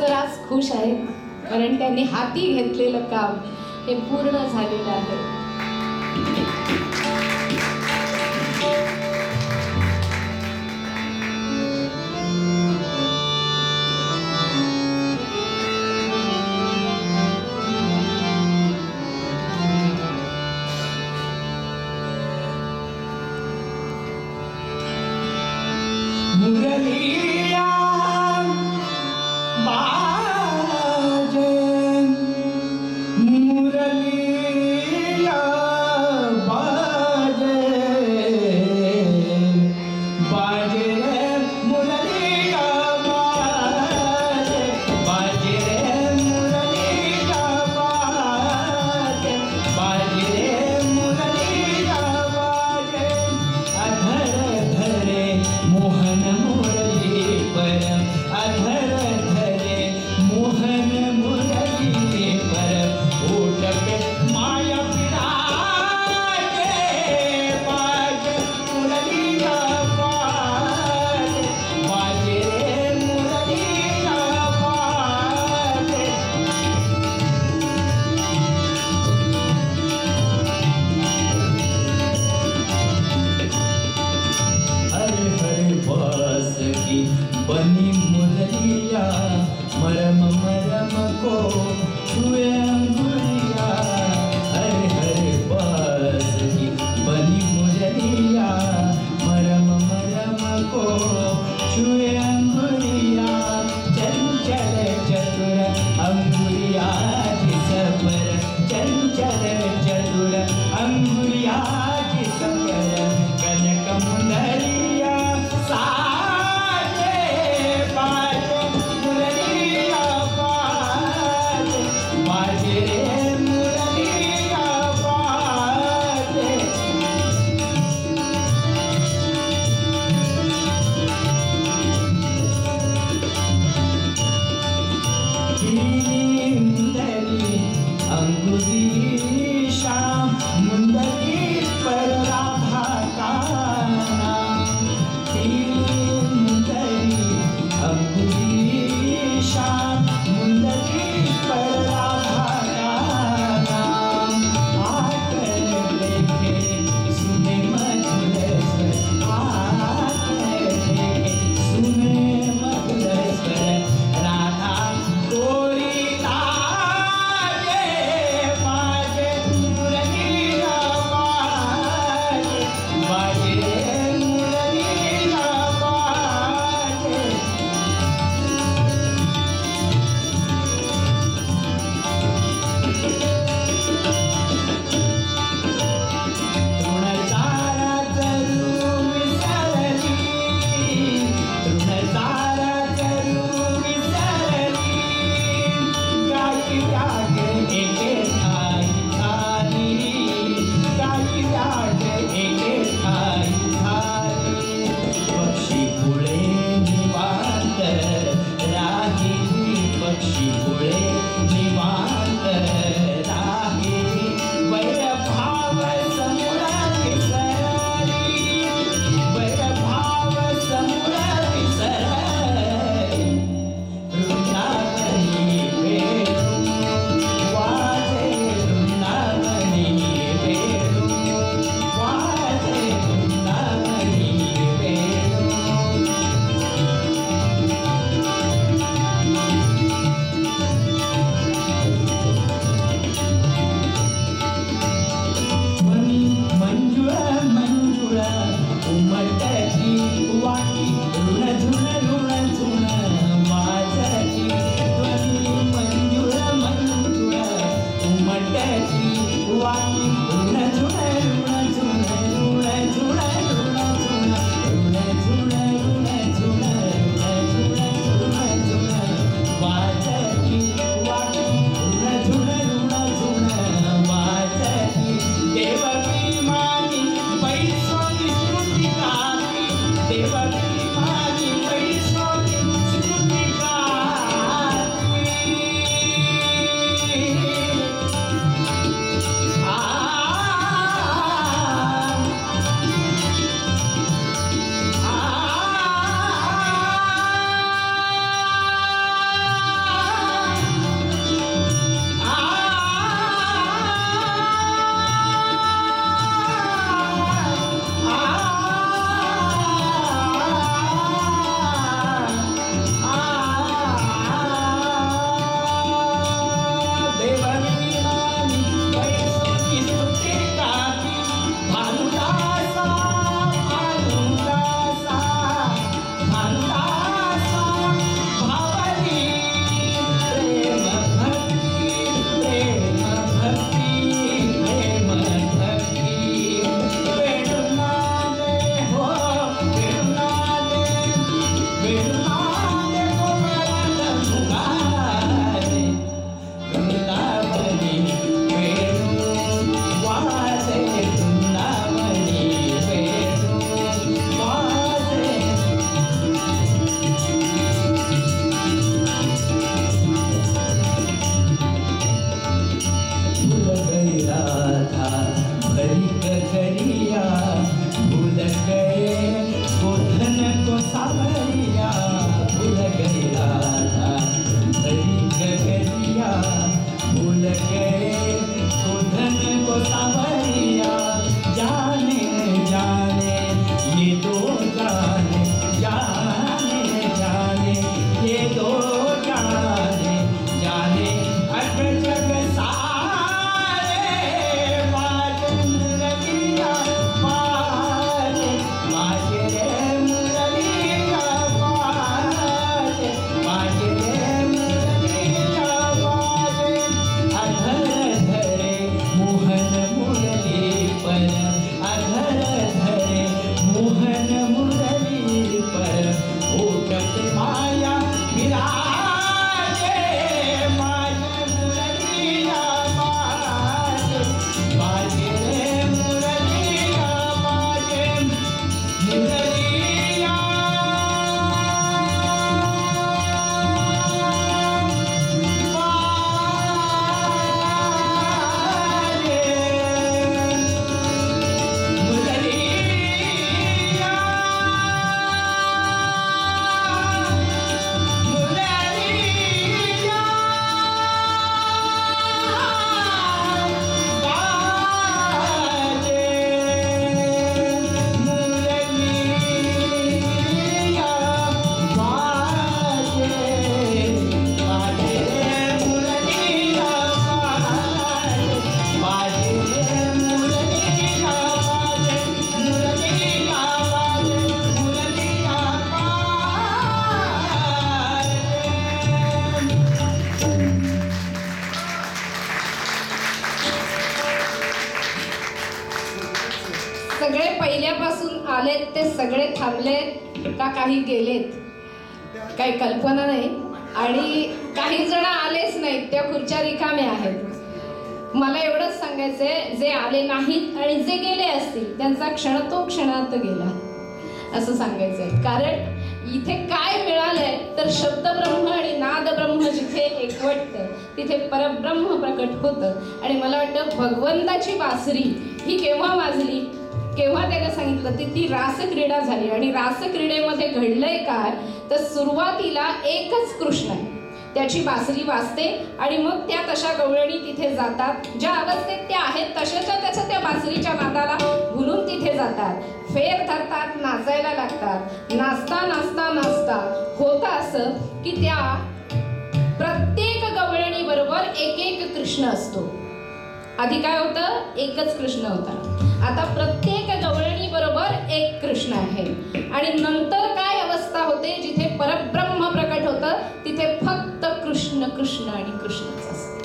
तर आज खुश आहेत, कारण त्यांनी हाती घेतलेलं काम हे पूर्ण झालेलं आहे. मुरलिया बाजे, मुरलिया बाजे, बाजे रे मुरलिया बाजे, बाजे रे मुरलिया बाजे, बाजे रे मुरलिया बाजे. अधर धरे मोहन मुरली पर, अधर धरे मोहन मुरली पर, ओठ पे माया विराजे, बाजे मुरलिया बाजे, बाजे रे मुरलिया बाजे. हरे हरे बास की बनी मुरलिया, मरम मरम को छुए अंगुलिया. हरे हरे बास की बनी मुरलिया, मरम मरम को छुए अंगुलिया. चंचल चतुर अंगुलिया जिस पर, चंचल चतुर अंगुलिया जिस पर, कनक मुंदरिया साजे, बाजे मुरलिया बाजे, बाजे रे मुरलिया बाजे. मुंदरी अंगुली श्याम, मुंदरी पर राधा का नाम. मुंदरी अंगुली श्याम, मुंदरी पर राधा का नाम. आकर देखे सुने मधुर स्वर, आकर देखे सुने मधुर स्वर, राधा गोरी लागे, बाजे मुरलिया बाजे, बाजे मुरलिया बाजे. तृणतारा जरू विसरली, तृणतारा जरू विसरली, गाई व्याघ एके ठाई झाली, गाई व्याघ एके ठाई झाली. पक्षी पुळे निवांत राही, पक्षी पुळे निवांत राही. वैरभाव समूळ विसरली, वैरभाव समूळ विसरली. वृंदावनी वेणू वाजे, वृंदावनी वेणू वाजे, वृंदावनी वेणू. ते सगळे थांबलेत का काही गेलेत काही कल्पना नाही. आणि काही जण आलेच नाहीत, त्या खुर्च्या रिकाम्या आहेत. मला एवढंच सांगायचंय, जे आले नाहीत आणि जे गेले असतील त्यांचा क्षण तो क्षणात गेला असं सांगायचंय. कारण इथे काय मिळालंय तर शब्दब्रह्म आणि नादब्रह्म जिथे एकवटतं तिथे परब्रह्म प्रकट होतं. आणि मला वाटतं भगवंताची बासरी ही केव्हा वाजली, केव्हा त्याने सांगितलं ती रासक्रीडा झाली. आणि रासक्रीडेमध्ये घडलंय काय तर सुरुवातीला एकच कृष्ण आहे, त्याची बासरी वाजते आणि मग त्या तशा गवळणी तिथे जातात, ज्या अवस्थेत त्या आहेत तशाच्या त्याच्या त्या बासरीच्या नादाला भुलून तिथे जातात, फेर धरतात, नाचायला लागतात. नाचता नाचता नाचता होतं असं की त्या प्रत्येक गवळणी बरोबर एक एक कृष्ण असतो. आधी काय होतं, एकच कृष्ण होता. आता प्रत्येक गवळणी बरोबर एक कृष्ण आहे. आणि नंतर काय अवस्था होते, जिथे परब्रह्म प्रकट होतं तिथे फक्त कृष्ण कृष्ण आणि कृष्णच असते.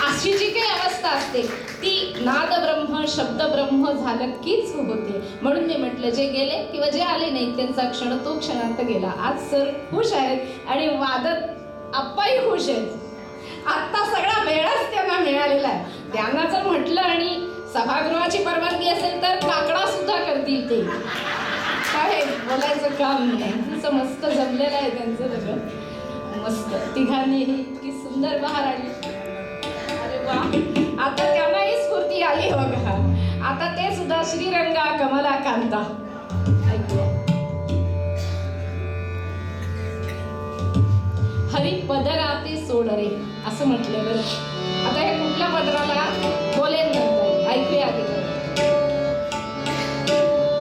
अशी जी काही अवस्था असते ती नादब्रह्म शब्दब्रह्म झालं कीच होते. म्हणून मी म्हटलं जे गेले किंवा जे आले नाहीत त्यांचा क्षण तो क्षणात गेला. आज सर खुश आहेत आणि वादत आप्पाही खुश आहेत. आत्ता सगळा वेळच त्यांना मिळालेला आहे. त्यांना जर म्हटलं आणि सभागृहाची परवानगी असेल तर काकडा सुद्धा करतील ते, काय बोलायचं काम नाही. असं मस्त जमलेलं आहे त्यांचं सगळं मस्त. तिघांनीही इतकी सुंदर बहार आली. अरे वा, आता त्यांनाही स्फूर्ती आली बघा. आता ते सुद्धा श्रीरंगा कमला कांता ऐकूया. हरी पदराते सोड रे असं म्हटलं बरं. आता हे